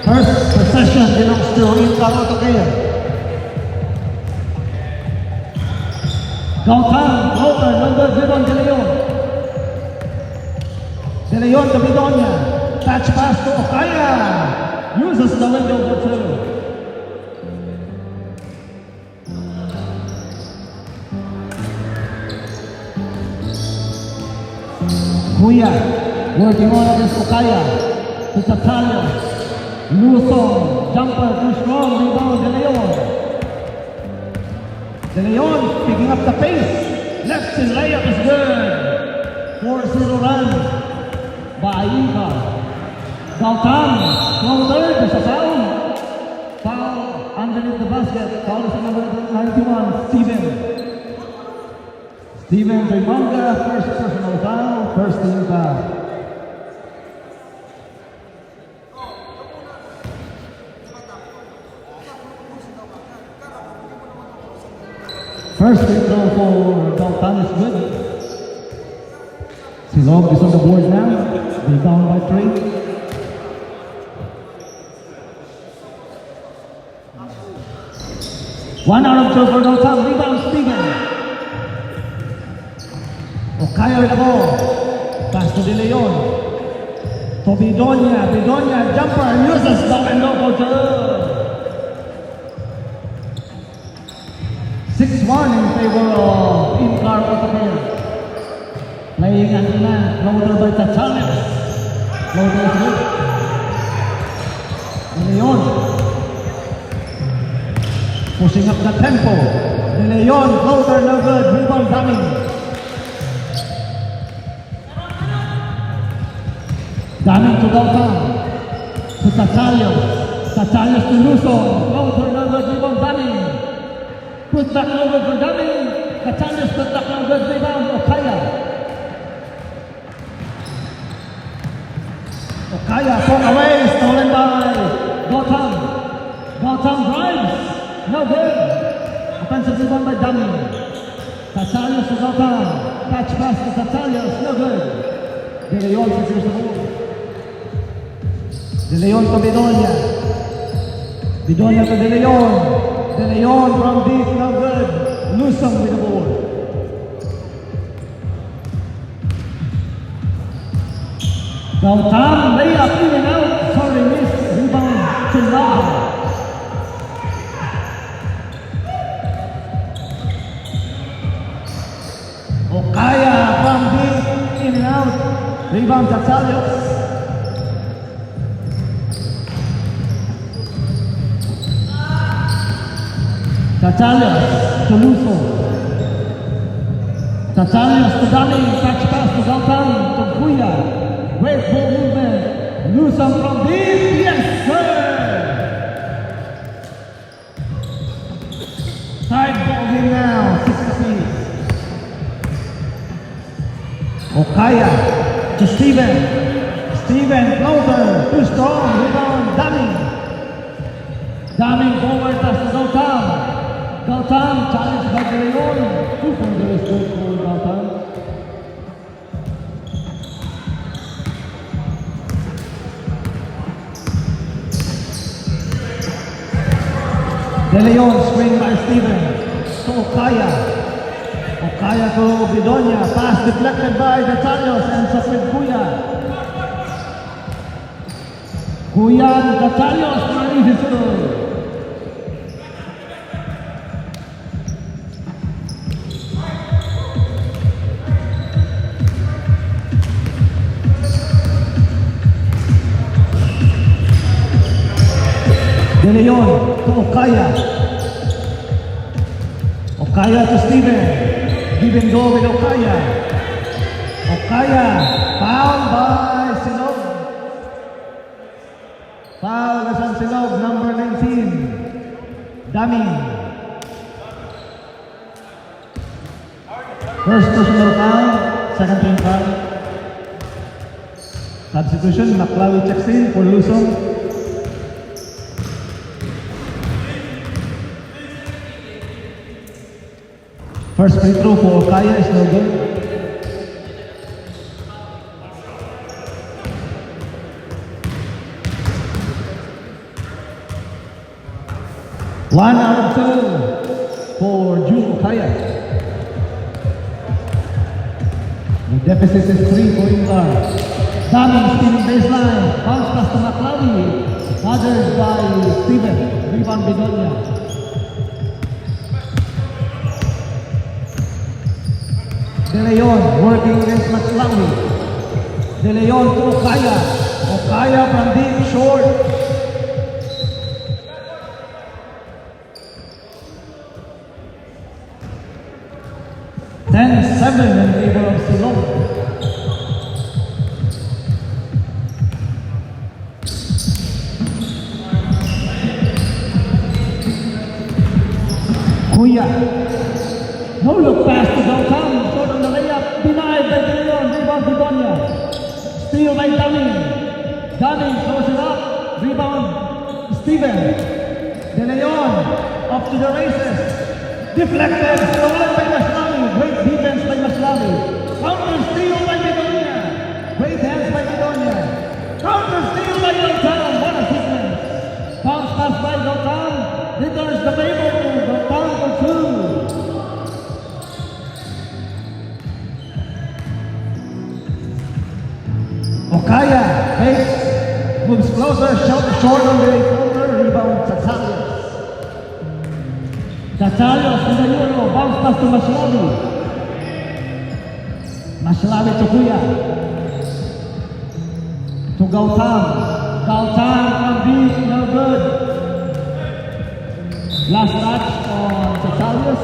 First possession belongs to Incar Autocare. Gautam, floater, number 0, De Leon. De Leon to Bidonia. Touch pass to Okaya. Uses the window for two. Kuya working on against Okaya. To Tatalio. Lusong, jumper too strong, rebound De Leon. De Leon picking up the pace. Left his layup is good. 4-0 run by Incar. Gautam, floater, there's a foul. Foul underneath the basket. Foul is number 91, Steven. Steven Raymanga, first personal foul, first team foul. First free throw for Gautam is good. Silog is on the board now. They down by 3. One out of 2 for Gautam. Rebound Steven. Okaya with the ball. Pass to De Leon. To Bidonia. Bidonia jumper and uses the window for two. 6-1 in favor of Incar Autocare. Playing Antina, floater by Tatalio. Floater is good. De Leon. Pushing up the tempo. De Leon, floater, no good. Rebound coming. Daming to Gautam. To Tatalio. Tatalio to Lusong. Floater, no good. Rebound coming. Put back over for Daming. Tatalio put back no good. Rebound. Okaya. Okaya, pulled away, stolen by Gautam. Gautam drives, no good. Offensive rebound by Daming. Tatalio to Gautam. Catch pass to Tatalio, no good. De Leon secures the ball. De Leon to Bidonia. Bidonia to De Leon. De Leon from deep, no good. Lusong with the ball. Gautam, layup in and out. Sorry, miss. Rebound to Lava. Okaya from deep, in and out. Rebound Tatalio. Tatalio to Luso. Tatalio to Daming. Catch pass to Gautam to Kuya. Great ball movement. Lusong from deep. Yes, sir. Side ball game now. 6-6. Okaya to Steven. Steven, floater. Too strong. Rebound. Daming. Daming forward. Pass to Gautam. Gautam challenged by De Leon. 2 pointers good for Gautam. De Leon screen by Steven to Okaya. Okaya to Bidonia. Pass deflected by Tatalio. Ends up with Kuya. Kuya to Tatalio. Smarty is good. De Leon to Okaya. Okaya to Steven. Give and go with Okaya. Okaya. Foul by Silog. Foul is on Silog, number 19. Daming. First personal foul. Second team foul. Substitution, Maklawi checks in for Lusong. First free throw for Okaya is no good. 1 out of 2 for June Okaya. The deficit is 3 for Ingar. Daming spinning baseline. Bounce pass to McLawi. Gathered by Steven. Rebound Begonia. De Leon working against McLawi. De Leon to Okaya. Okaya from deep short. Seven in favor of Silong. Kuya. No look pass to downtown. Short on the layup. Denied by De Leon. Rebound Begonia. Steal by Daming. Daming throws it up. Rebound Steven. De Leon up to the races. Deflected. Stolen by Maslawi. Great defense by Maslawi. Counter steal by Begonia. Great hands by Begonia. Counter steal by Downtown. What a sequence. Bounce pass by Downtown. Returns the favor to Downtown for 2. Okaya fakes. Moves closer. Short on the corner. Rebound Tatsalios. Tatsalios in the Euro. Bounce pass to Maslawi. Maslawi to Kuya. To Gautam. Gautam from deep, no good. Last touch on Tatsalios.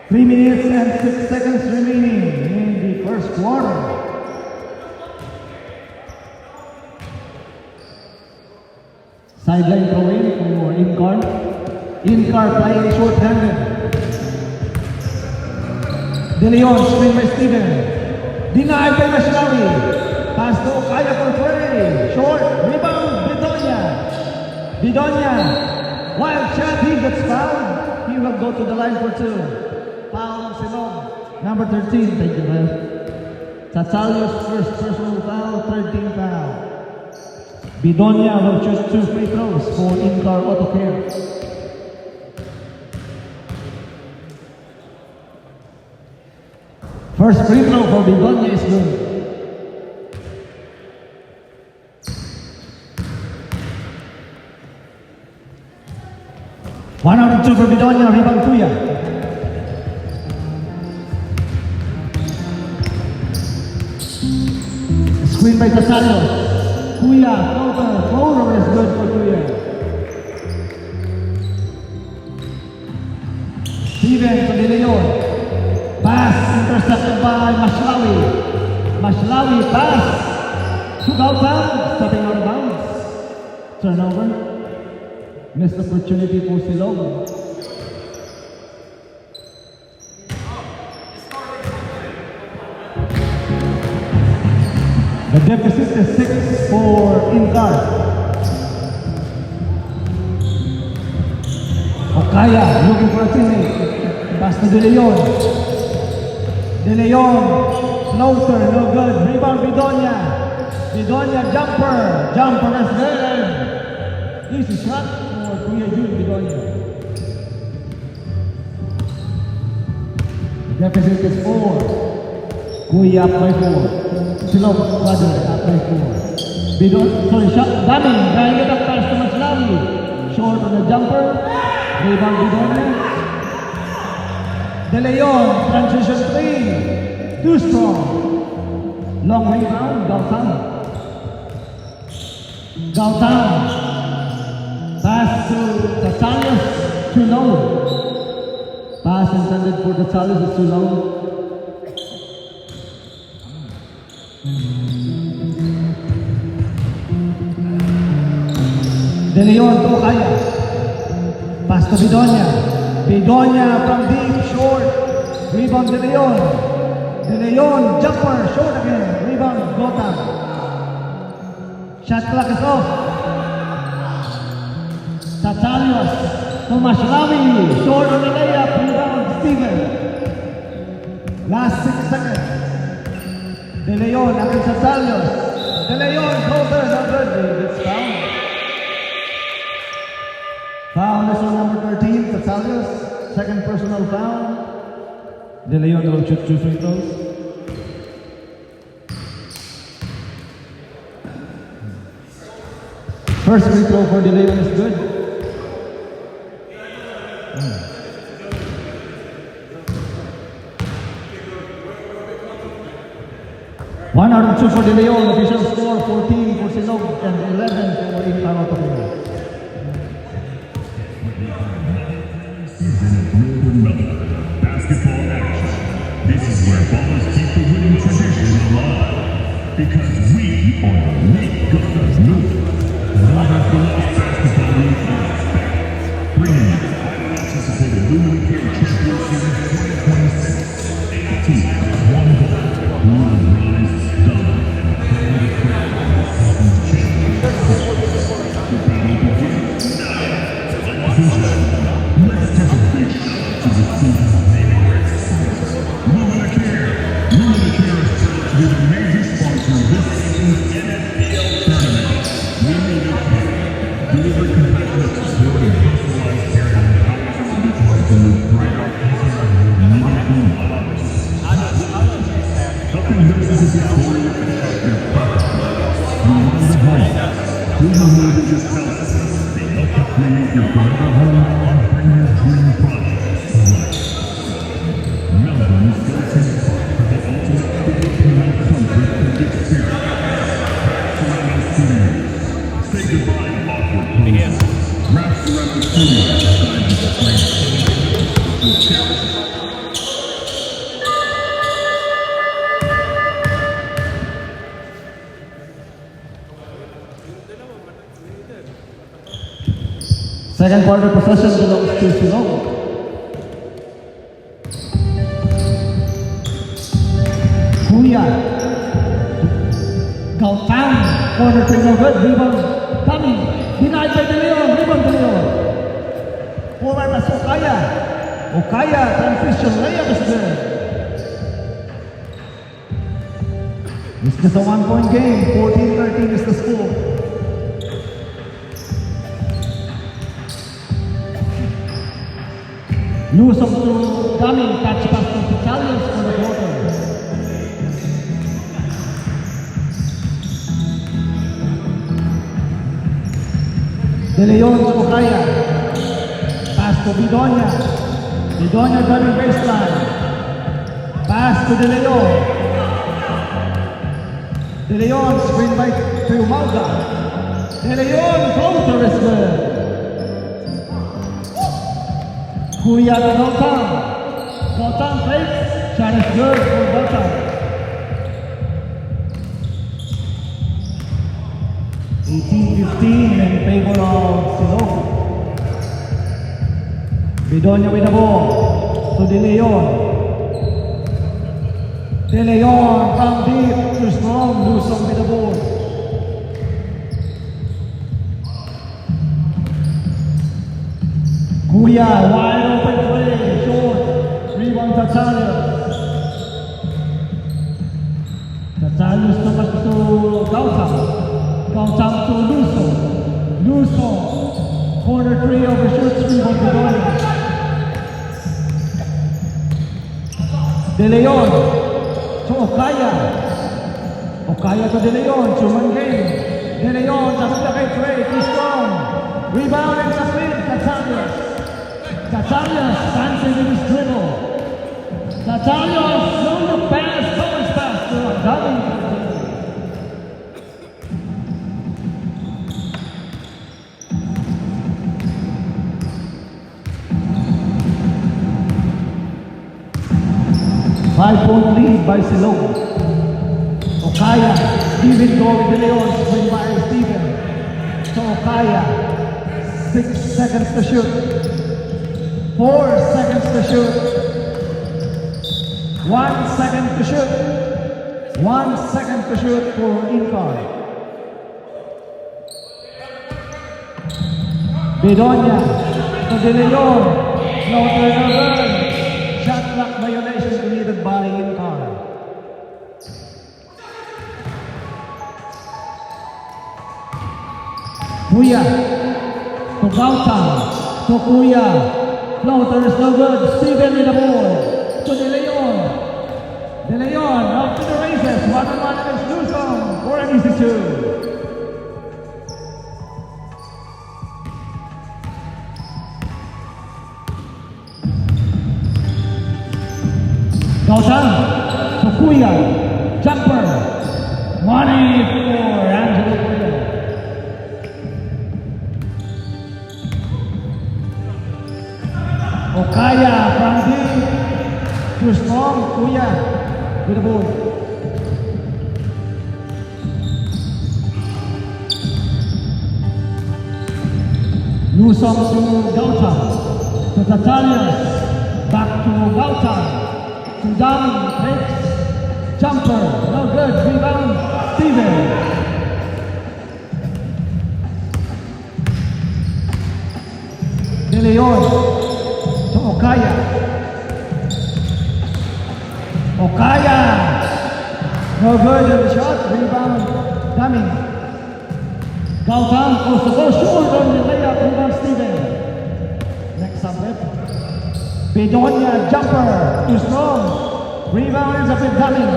3 minutes and 6 seconds remaining in the first quarter. Sideline throw in for Incar. Incar playing short-handed. De Leon, screen by Steven. Denied by Maslawi. Pass to Okaya for 3. Short. Rebound. Bedonia. Bedonia. Wild shot. He gets fouled. He will go to the line for 2. Foul Silong. Number 13. Thank you, man. Tatsalios first personal foul. 13 foul. Bedonia will choose 2 free throws for Incar Auto Care. First free throw for Begonia is good. One out of 2 for Bedonia. Rebound Kuya. Screen by Tatsalios. Kuya, floater is good for Kuya. Steven to De Leon. Pass intercepted by Maslawi. Maslawi pass to Gautam. Stepping out of bounds. Turnover. Missed opportunity for Silong. The deficit is 6 for Incar. Okaya looking for a teammate. Pass to De Leon. De Leon, floater, no good. Rebound Bedonia. Bedonia jumper. Jumper is good. Easy shot for Kuya Jun Bedonia. The deficit is 4. Kuya up by 4. Silong, brother, up by 4. Shot. Daming, trying it up pass to Maslawi. Short on the jumper. Rebound Bedonia. De Leon, transition 3. Too strong. Long rebound, Gautam. Gautam. Pass to Tatsalios, too low. Pass intended for Tatsalios is too low. De Leon to Okaya. Pass to Bedonia. Bedonia from deep, short. Rebound De Leon. De Leon, jumper, short again. Rebound, Gautam. Shot clock is off. Tatsalios to Maslawi. Short on the layup. Rebound, Steven. Last 6 seconds. De Leon against Tatsalios. De Leon, closer, not good. It's foul. second personal foul. De Leon will shoot 2 free throws. First free throw for De Leon is good. 1 out of 2 for De Leon. Official score 14 for Silog and 11 for Incar Autopilot. Basketball action. This is where ballers keep the winning tradition alive. Because we are the Lake Gunners movement. One of the most basketball leagues in respect. Bringing you the highly anticipated Lumen Care Champions Series 2026. 8 teams, 1 goal. Who will rise, dominate, and claim the crown of the Southern Champions. The battle begins now. Ladies and gentlemen, let's take a big shot to the season's favorites. Luminacare. Luminacare is proud to be the major sponsor of this season's NFL tournament. Luminacare. Deliver compassionate support and personalized care to empowers individuals to live brighter, easier, and more meaningful lives. Helping nurses is victorious and help their purpose. You want the home. Cleveland Religious Health. They help you create your forever home and bring your dream project to life. Melbourne's go-to spot for the ultimate Filipino comfort and experience. Serrano Studios. Say goodbye to awkward poses. Rap Serrano Studios designed to frame with cherish. Second quarter possession belongs to Silog. Kuya. Gautam. Corner three no good. Rebound. Coming. Denied by De Leon. Rebound De Leon. Forward pass Okaya. Okaya. Transition. Layup is good. It's just a 1-point game. 14-13 is the score. Newsom to Gami, touch pass to Chalios for the quarter. De Leon to Okaya. Pass to Bidonia. Bidonia driving baseline. Pass to De Leon. De Leon screen by Triumalga. De Leon counter is good. Kuya to Gautam. Gautam fakes. Shot is good for Gautam. 18-15 in favor of Silog. Bidonia with the ball to De Leon. De Leon from deep to strong. Newsom with the ball. Kuya, wide open play, short, rebound Tatalios. Tatalios to Gautam. Gautam to Luso. Luso, corner three overshoots, rebound Bidonia. De Leon to Okaya. Okaya to De Leon, Chuman game. De Leon, double-double three, too strong. Rebound and complete, Tatalios. Tatalios dancing with his dribble. Tatalios on the pass, Thomas pass to Agami. 5-point lead by Silog. Okaya, Steven go with De Leon, win by Steven. So Okaya, 6 seconds to shoot. 4 seconds to shoot. 1 second to shoot. 1 second to shoot for Incar. Bidonia to De Leon. No turnover. Shot clock violation committed by Incar. Kuya to Gautam. To Kuya. Floater is no good. Steven with the ball. To De Leon. De Leon up to the races. 1-on-1 against Luzon for an easy 2. Gautam, Fukuya, jumper, money for Angelo Kuya. Okaya from deep, too strong, Kuya with the ball. Luzon to Gautam, to Tatalias, back to Gautam. Sundami takes jumper, no good, rebound, Steven. De Leon to Okaya. Okaya, no good in the shot, rebound, Daming. Gautam goes to go short on the layup, rebound, Steven. Next up, Bedonia jumper, too strong. Rebound ends up with Daming.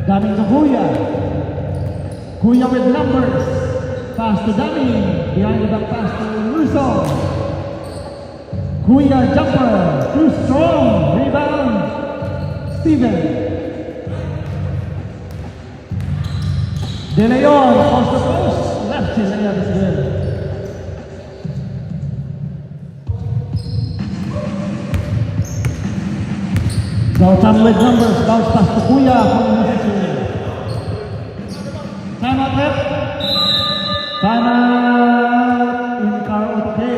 Daming to Kuya. Kuya with numbers. Pass to Daming. Behind the back pass to Russo. Kuya jumper, too strong. Rebound, Steven. De Leon, post to post. Left his layup is good. Gautam with numbers, bounce pass to Kuya from the time out left. Time out in Karaoke.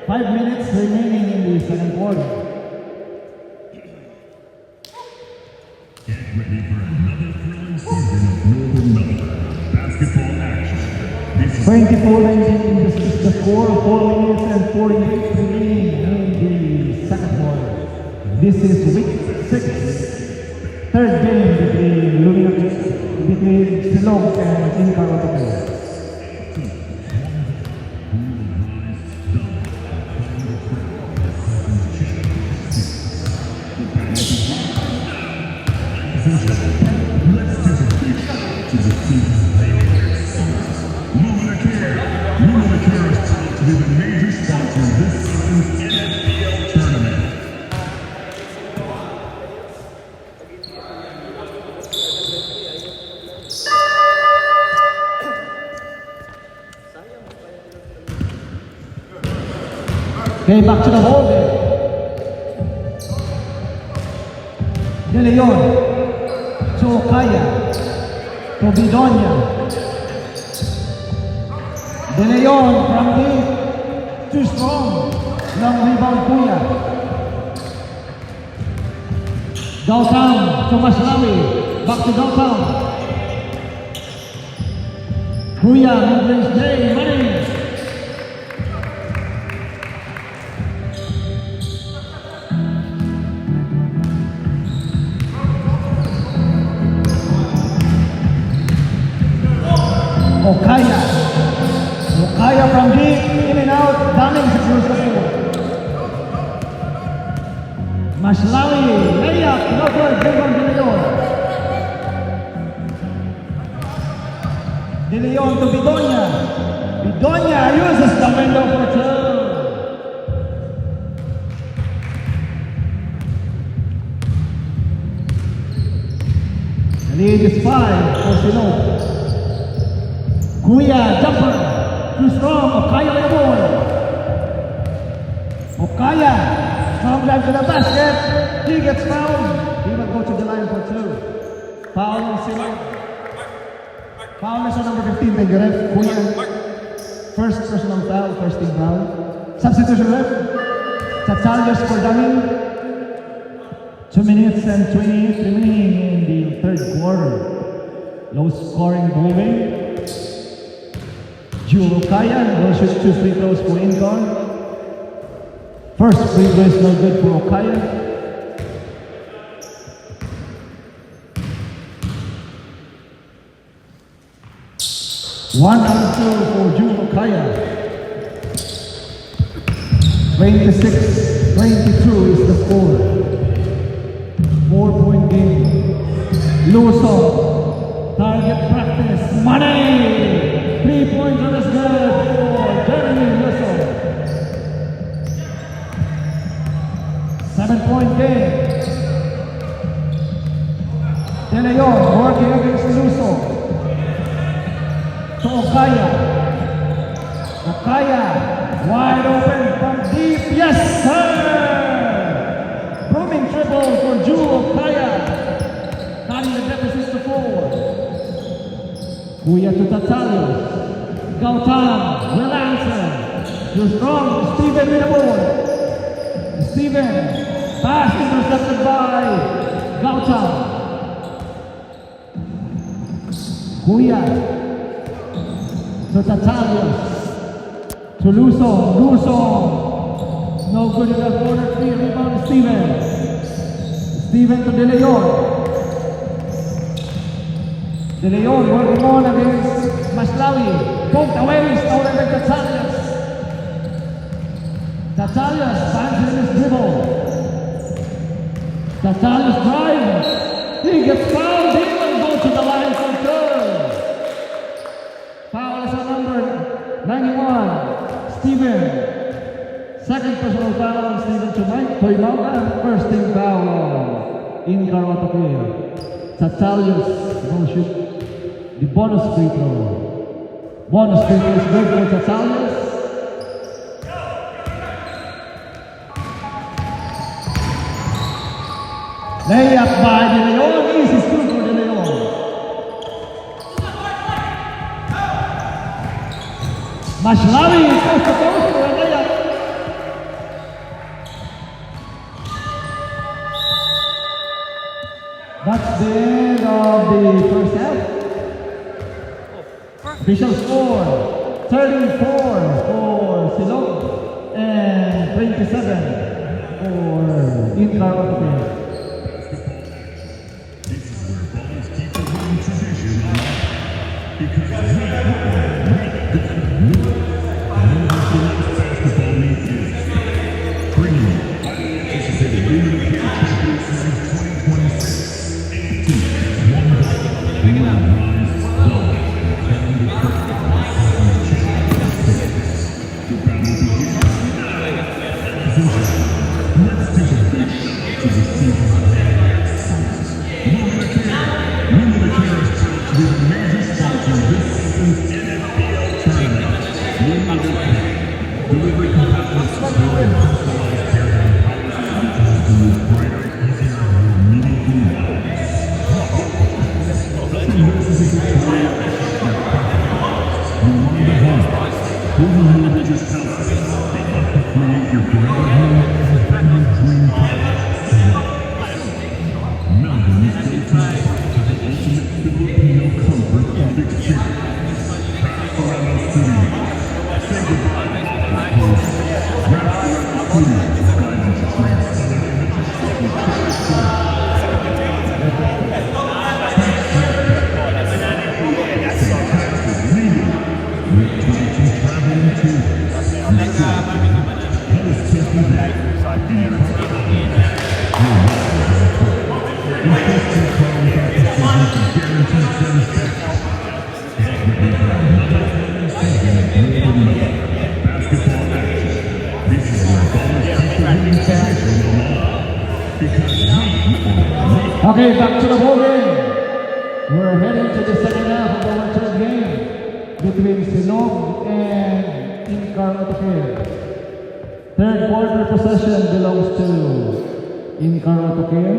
5 minutes remaining in the second quarter. Get ready for another thrilling season of Northern Melbourne basketball action. This is 24-19 is the score, 4 minutes and 48 remaining in the second quarter. This is week 6, third game between Silog and Incar Otopay. Luminacare is proud to be the major sponsor of this season's NFPL tournament. Okay, back to the hole there. De Leon to Okaya to Bedonia. De Leon from deep, too strong. Long rebound Kuya. Gautam to Maslawi. Back to Gautam. Kuya, mid-range day, money. Okaya. Okaya from deep, in and out, Daming secures the ball. Maslawi, layup, no good, rebound De Leon. De Leon to Bedonia. Bedonia uses the window for two. The lead is 5 for Silog. Kuya, jumper, too strong, Okaya with the ball. Okaya, strong drive to the basket, he gets fouled. He will go to the line for 2. Foul on Silog. Foul is on number 15, thank you, ref. Kuya, first personal foul, first team foul. Substitution ref, Tatsalios for Daming. 2 minutes and 28 remaining in the third quarter. Low scoring ball game. Jewel Okaya will shoot 2 free throws for Incar. First free throw is no good for Okaya. One and two for Jewel Okaya. 26-22 is the score. 4-point game. Luso. Target practice. Money! 3-pointer is good for Jeremy Luso. 7-point game. De Leon working against Luso. To Okaya. Okaya. Wide open from deep. Yes, sir! Brooming triple for Jewel Okaya. Cutting the deficit to 4. Kuya to Tatalios. Gautam will answer. Too strong. Steven with the ball. Steven. Pass intercepted by Gautam. Kuya. To Tatalios. To Luso. Luso. No good enough corner 3. Rebound Steven. Steven to De Leon. De Leon working on against Maslawi. Poked away, stolen by Tatalios. Tatalios finds in his dribble. Tatalios drives. He gets fouled. He will go to the line for third. Foul is on number 91. Steven. Second personal foul on Steven Toymauta. First team foul in Karawatokea. Tatalios will shoot the bonus free throw. Bonus free throw is good for Tatalios. Layup by De Leon. Easy scoop for De Leon. Mashlawi coast to coast for a layup. That's the end of the first half. Official score 34 for Silog and 27 for Incar Otopia. This is where ballers keep the winning tradition alive. Because we are good. Basketball league is bringing you highly anticipated Women of Care Champions Series 2026. 8 teams, 1 ball, blue, rise, ball, and the curtain. The battle begins now. Let's take a big shot to the season. Women of Care is proud to be the major sponsor of this season's NFPL tournament. Women of Care, delivering compatible support and personalized care that empowers individuals to live brighter, easier, and more meaningful lives. This is a Victoria Yolanda Home. Over Mortgages House. They help to create your forever home and your dream product. Melbourne is built to the ultimate Filipino comfort and experience. Restaurant Studio. Say goodbye to Restaurant Studio. Guiding to train southern images with fantastic leading with 22 traveling tours. Host Turkey Day. Insistent quality practices and guaranteed satisfaction. Basketball action. This is where ballers keep the winning tradition alive. Because we are Okay, back to the ball game. We're heading to the second half of our third game between Silog and Incar Otopia. Third quarter possession belongs to Incar Otopia.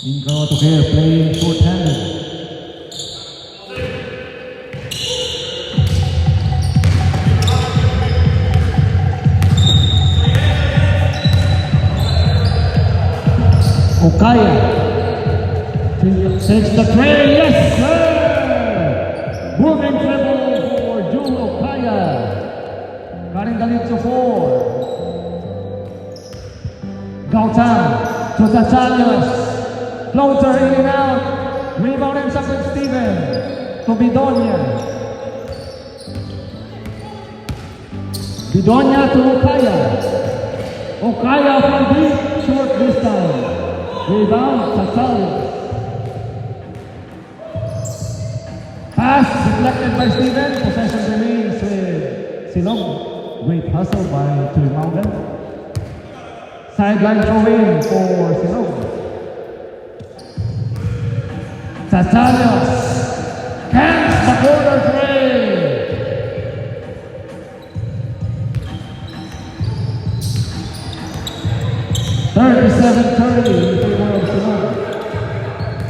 Incar Otopia playing short-handed. Okaya takes the tray, yes sir! Moving dribble for Jewel Okaya. Cutting the lead to 4. Gautam to Tatalios. Floater in and out. Rebound ends up with Steven. To Bidonia. Bidonia to Okaya. Okaya from deep, short this time. Rebound, Tatalios. Pass deflected by Steven. Possession remains with Silong. Great hustle by Tui Maugan. Sideline throw in for Silong. Tatalios. Hands the corner three. 37-30 in favor of Silong.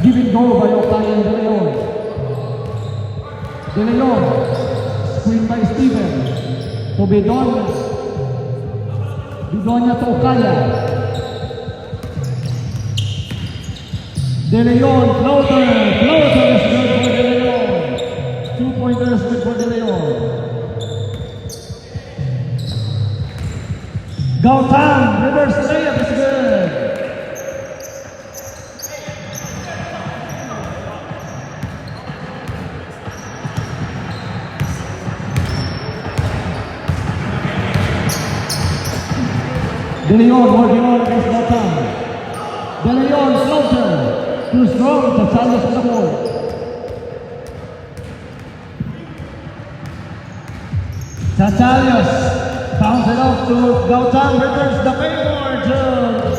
Giving goal by Okaya and De Leon. De Leon, screen by Steven. To Bidonia. Bidonia to Okaya. De Leon, floater is good for De Leon. 2-pointers good for De Leon. Gautam, reverse layup is good. De Leon working on against Gautam. De Leon, floater. Too strong, Tatalios on the board. Tatalios bounce it off to Gautam, returns the favor to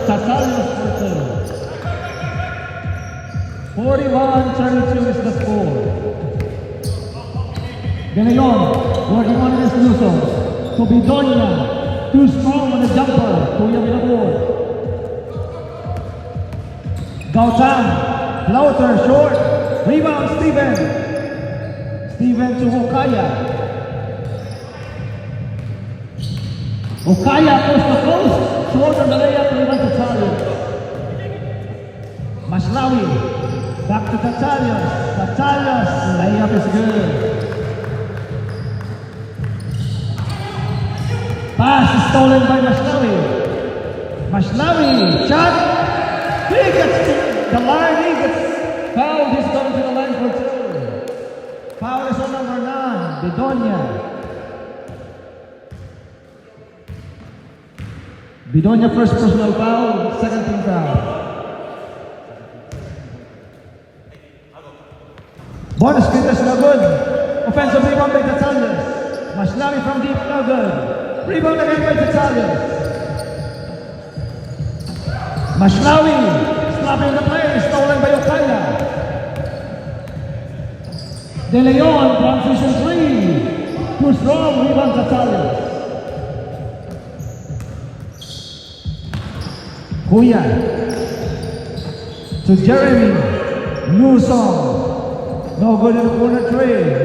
Tatalios for two. 41-32 is the score. De Leon working on against Luso. To Bidonia, too strong on the jumper. Kuya with the board. Gautam, floater short, rebound Steven. Steven to Okaya. Okaya coast to coast, short on the layup, rebound to Tatalios. Maslawi, back to Tatalios. Tatalios, layup is good. Pass is stolen by Maslawi. Maslawi, shot. He gets to the line, he gets fouled, he's going to the line for two. Foul is on number 9, Bidonia. Bidonia first personal foul, second team foul. Bonus fitness no good. Offensive rebound by Tatalios. Maslawi from deep, no good. Rebound again by Tatalios. Maslawi, slapping the play, stolen by Okaya. De Leon, transition 3. Too strong, rebound Tatalios. Kuya. To Jeremy. New song. No good in the corner 3.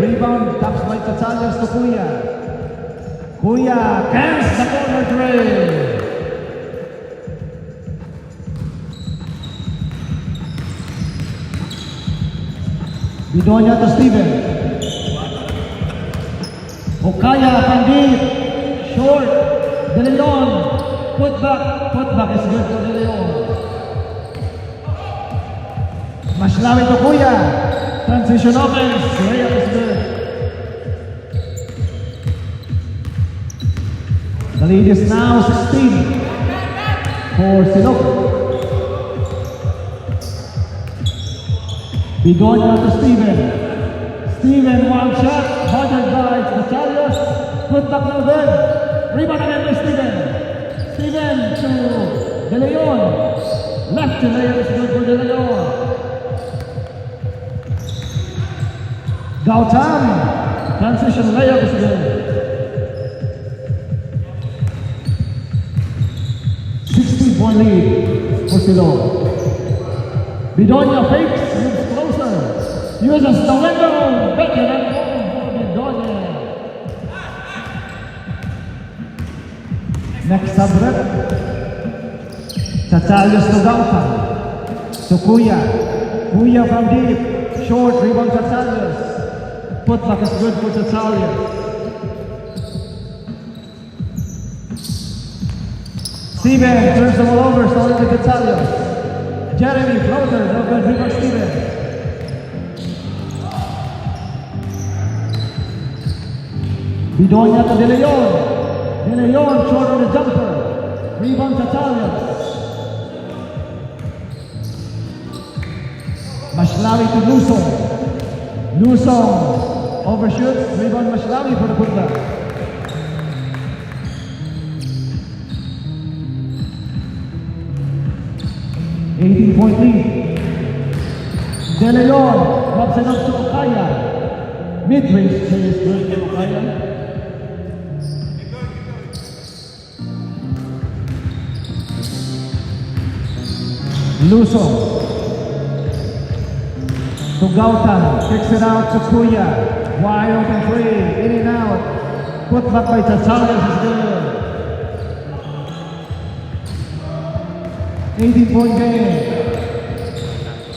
Rebound, taps by Tatalios to Kuya. Kuya, cans the corner 3. Bidonia to Steven. Okaya from deep. Short. De Leon. Put back is good for De Leon. Maslawi to Kuya. Transition offense. Layup is good. The lead is now 16 for Silong. Bidonia to Steven. Steven, one shot, bothered by Tatalios. Put back no good. Rebound again by Steven. Steven to De Leon. Left to layup is good for De Leon. Gautam. Transition layup is good. 16-point lead for Silong. Bidonia fakes, moves closer. Uses the window. Better than home for Bidonia. Next sub-rep. Tatalios to Gautam. To Kuya. Kuya from deep. Short rebound Tatalios. Putback is good for Tatalios. Steven turns the ball over, stolen to Tatalios. Jeremy, floater, no good, rebound Steven. Bidonia to De Leon. De Leon, short on the jumper. Rebound Tatalios. Mashlawi to Lusong. Lusong overshoots. Rebound Mashlawi for the putback. Point lead. De Leon drops it up to Okaya. Mid-range is good to Okaya. Lusong to Gautam, kicks it out to Kuya. Wide open three, in and out. Put back by Tatalios is good. 18-point game.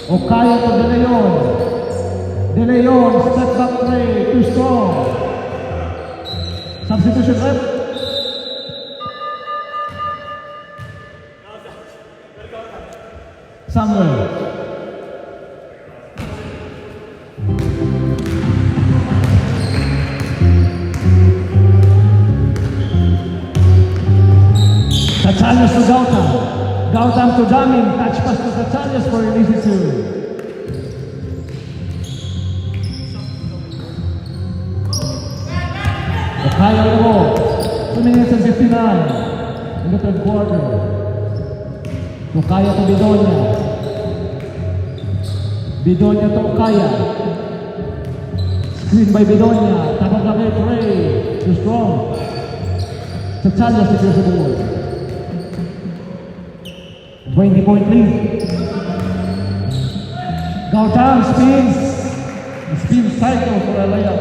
Okaya to De Leon. De Leon, step back three, too strong. Substitution rep. Samuel. Tatalios to Gautam. Gautam to Damin. Touch pass to Tatalios for an easy two. Okaya to go. 2 minutes and 59 in the third quarter. Okaya to Bidonia. Bidonia to Okaya. Screen by Bidonia. Tapos na kay Trey. Too strong. Tatalios secures the board. 20-point lead. Gautam spins. Spin cycle for a layup.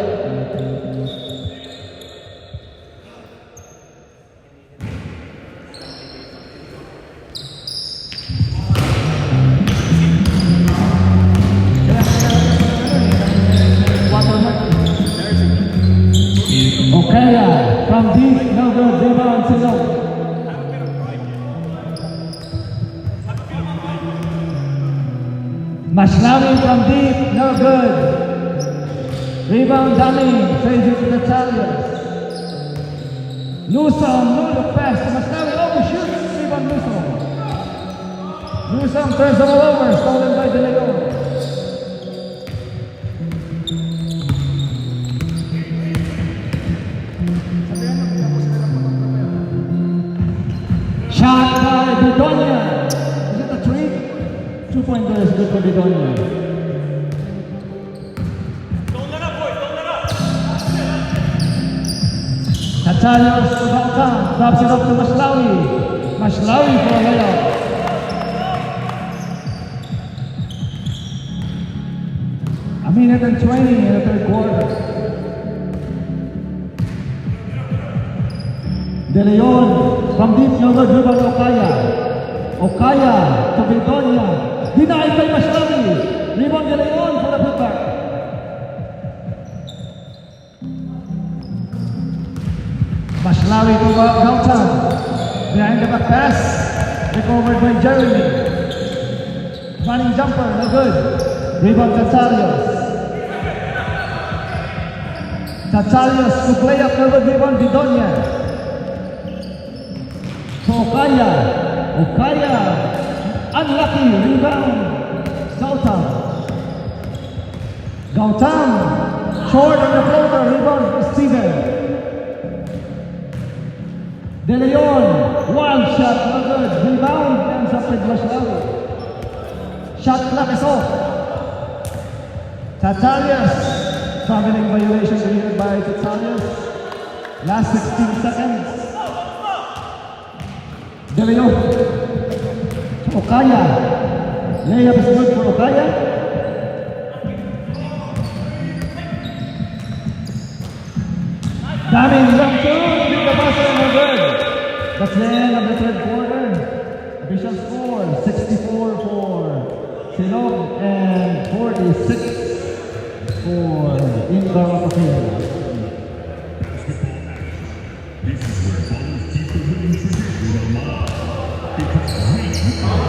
Okaya from deep, no good, rebound, single. Mashlawi from deep, no good. Rebound Dami, saves it to Tatalios. Lusong, no look pass to Mashlawi, overshoots, rebound Lusong. Lusong turns the ball over, stolen by De Leon. Shot by Bidonia. Is it a three? 2-pointer is good for Bidonia. Tatalios to Gautam. Drops it up to Mashlawi. Mashlawi for a layup. A minute and 20 in the third quarter. De Leon from deep, no good, rebound Okaya. Okaya to Bidonia. Denied by Mashlawi. Rebound De Leon for the putback. Mashlawi to Gautam. Behind the back pass. Recovered by Jeremy. Running jumper, no good. Rebound Tatalios. Tatalios to play up, no good, rebound Bidonia. To Okaya. Okaya. Unlucky. Rebound. Gautam. Gautam. Short on the floater. Rebound Steven. De Leon. Wild shot. No good. Rebound. Ends up with Mashlawi. Shot clock is off. Tatalios. Traveling violation committed by Tatalios. Last 16 seconds. De Leon to Okaya. Layup is good for Okaya. Damin long two. Beat the buzzer, no good. That's the end of the third quarter. Official score 64 for Silog and 46 for Indoor Okaya. This is where ballers keep the winning tradition alive. Because we are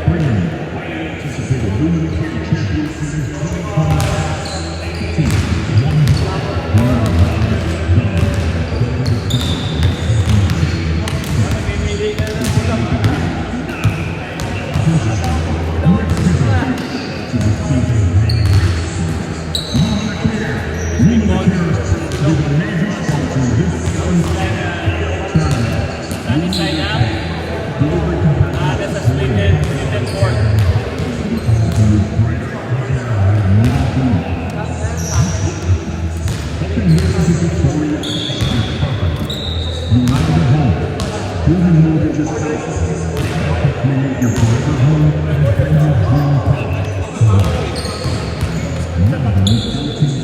bringing you highly anticipated Luminary Champions Series 2026. with a major sponsor this tournament. Sign up. Delivery capacity. That's a split port. Helping nurses in Victoria is perfect. You love the home. Building mortgages help create your forever home and your dream property. Now the new Philippines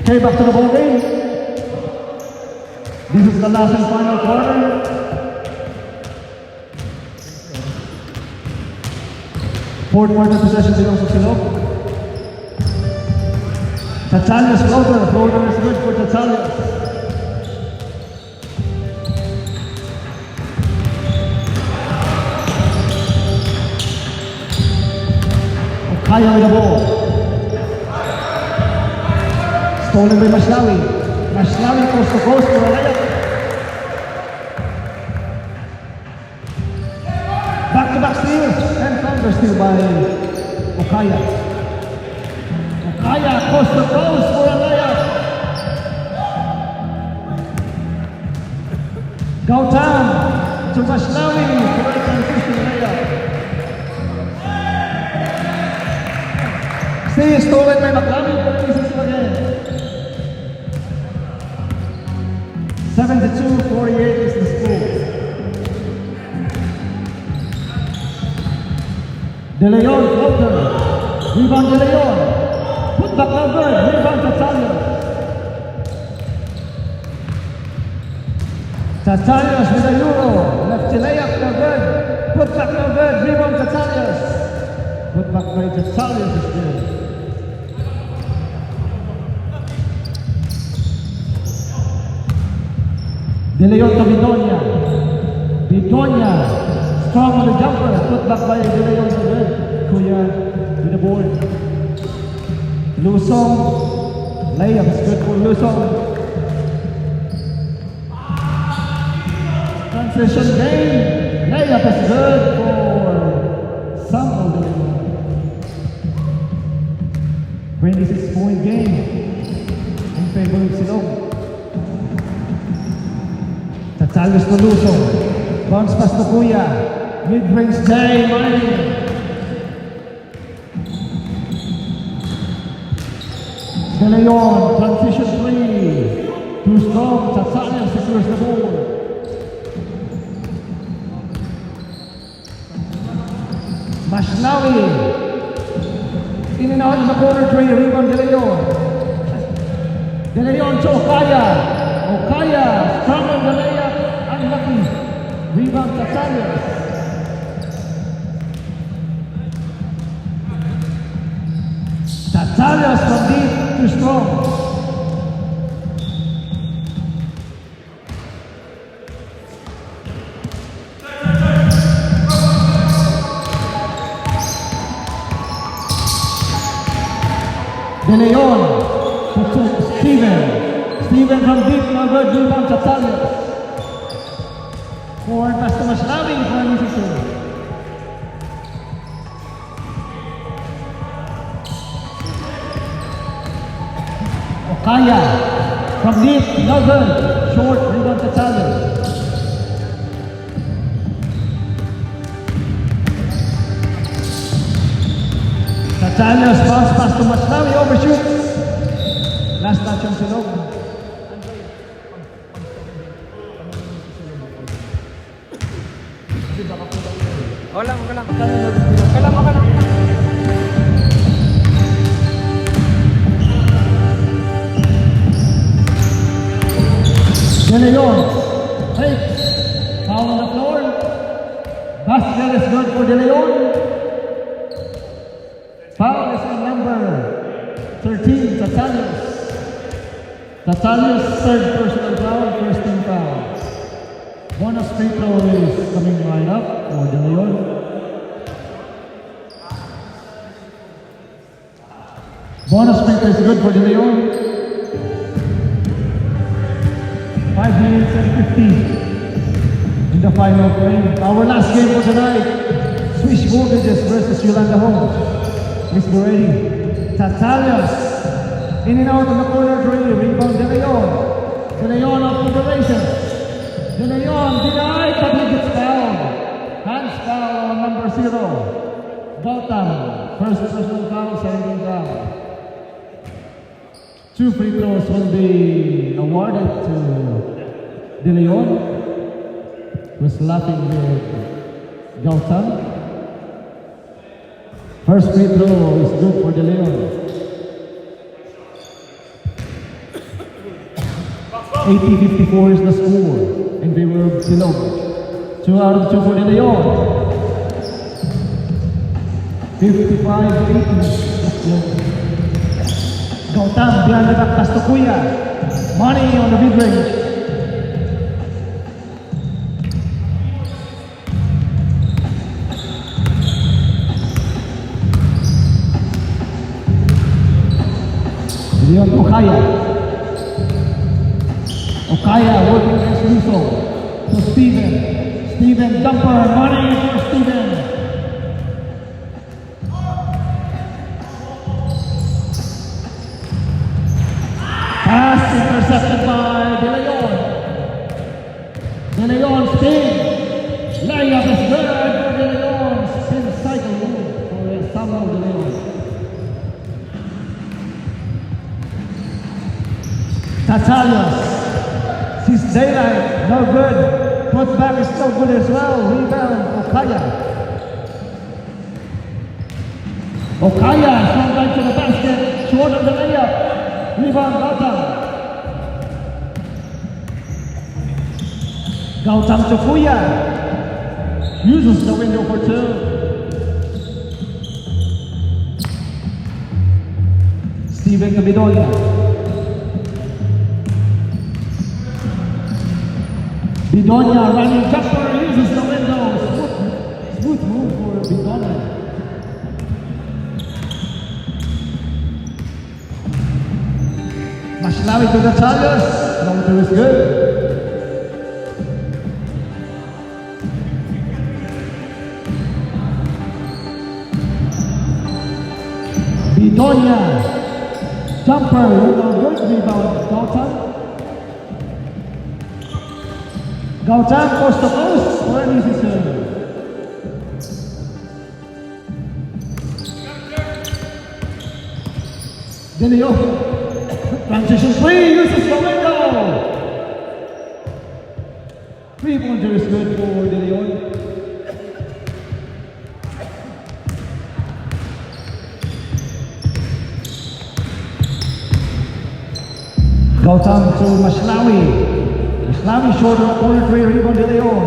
Okay, back to the ball game. This is the last and final quarter. Fourth quarter possession belongs to Silog. Tatalia's floater. The floater is good for Tatalia. Kaya with the ball. Stolen by Mashlawi. Mashlawi coast to coast for a layup. Back-to-back steals and counter steal by Okaya. Okaya coast to coast for a layup. Gautam to Mashlawi for a transition layup. Steal stolen by Maklami for a transition again. 72-48 is the score. De Leon floater. Rebound De Leon. Put back now good. Rebound Tatalios. Tatalios with a euro. Left layup now good. Put back now good. Rebound Tatalios. Put back by Tatalios is good. De Leon to Bidonia. Bidonia. Strong on the jumper. Put back by De Leon to good. Kuya with the board. Lusong. Layup is good for Lusong. Transition game. Layup is good for Samuel De Leon. 26-point game in favor of Silog. Tatalios to Lusong. Bounce pass to Kuya. Mid-range Jay Mining. De Leon, transition three. Too strong. Tatalios secures the ball. Mashlawi. In and out in the corner three. Rebound De Leon. De Leon to Okaya. Okaya. Strong on the layup. Unlucky. Rebound Tatalios. Tatalios from deep to strong. De Leon to Steven. Steven from deep, no good. Rebound Tatalios. Forward pass to Mashlawi for an easy save. Okaya from deep, no good. Short, rebound Tatalios. Tatalios bounce pass to Mashlawi, overshoots. Last touch on Silog. Walang. Kalang. De Leon takes. Foul on the floor. Basket is good for De Leon. Foul is on number 13, Tatalios. Tatalios' third personal foul, first team foul. Bonus free throw is coming right up for De Leon. Bonus sprint is good for De Leon. 5 minutes and 50 in the final frame. Our last game for tonight. Swiss Voltages versus Yolanda Holmes. Please be ready. Tatalias. In and out of the corner 3. Rebound De Leon. De Leon off the duration. De Leon denied, but he gets fouled. Hands foul on number 0. Gautam. First personal foul, 17 foul. 2 free throws will be awarded to De Leon, who's laughing with Gautam. First free throw is good for De Leon. 80-54 is the score in favor of Silog. 2 out of 2 for De Leon. 55-80. Gautam behind the back pass to Kuya. Money on the mid-range. Leon Okaya. Okaya working against Luso. To Steven. Steven jumper. Money for Steven. Pass intercepted by De Leon. De Leon spin. Layup is good for De Leon. Spin cycle move for Samuel De Leon. Tatalias. Sees daylight. No good. Put back is no good as well. Rebound. Okaya. Okaya. Strong back to the basket. Short of the layup. Rebound Gautam. Gautam to Kuya. Uses the window for 2. Steven to Bedoya. Bedoya running jumper, uses the window. Smooth move for Bedoya. Mashlawi to the Chargers. Long two is good. Bedoya. Jumper. Good rebound. Gautam. Gautam coast to coast for an easy serve. De Leon. Transition 3, uses the window. 3-pointer is good for De Leon. Gautam to Mashlawi. Mashlawi short of corner 3, rebound De Leon.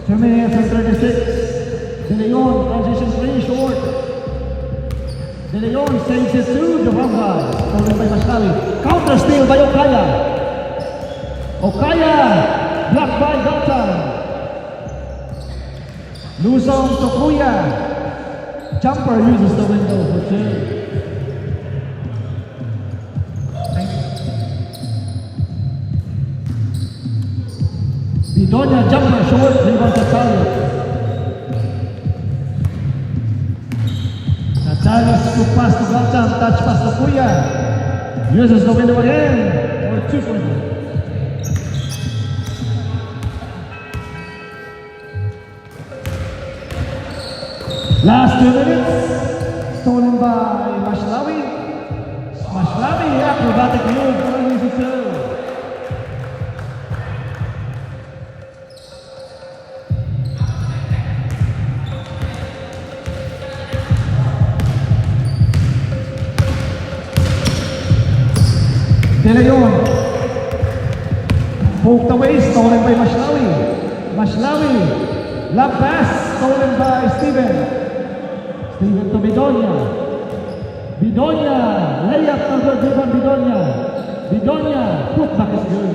2 minutes and 36. De Leon, transition 3, short. De Leon saves it to the wrong guy. Stolen by Mashlawi. Counter steal by Okaya. Okaya blocked by Gautam. Lusong to Kuya. Jumper uses the window for 2. Bedoya jumper short. Rebound to Charlie. Charles to pass to Gautam, touch pass to Kuya. Uses the window again for 2 points. Last 2 minutes. Stolen by Mashlawi. Mashlawi, acrobatic move for an easy 2. De Leon. Poked away, stolen by Mashlawi. Mashlawi. Lob pass, stolen by Steven. Steven to Bedoya. Bedoya. Layup no good, rebound Bedoya. Bedoya. Put back is good.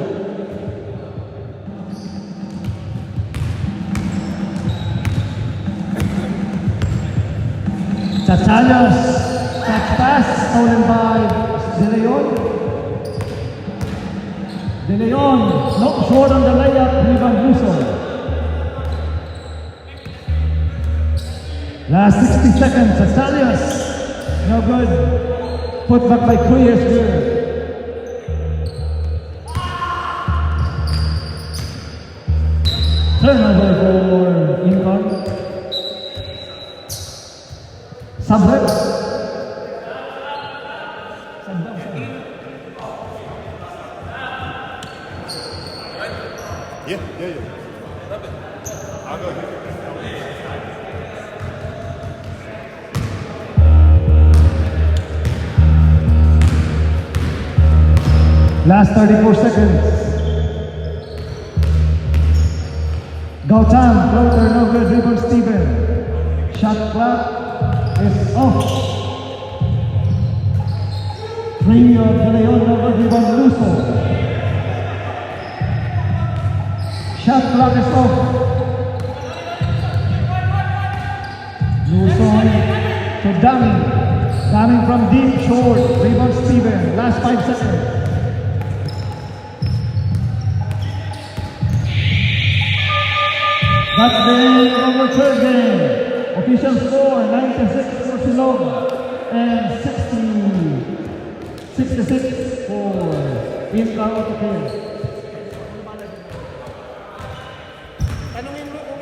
Tatalias Catch pass stolen by De Leon. De Leon, not short on the layup, rebound Luzon. Last 60 seconds, Asalias. No good. Put back by Cruz, good. Turnover for Incon. Sabrek. Yeah. I'll go. Last 34 seconds. Gautam, floater, no good. Rebound Steven. Shot clock is off. 3 of De Leon, no good. Rebound Luso. Shot clock is off. Luzon to Dami. Dami from deep, short. Rebound Steven. Last 5 seconds. That's the end of our third game. Official score 96 for Silog and 66 for Inca Autocare. Tanungin mo kung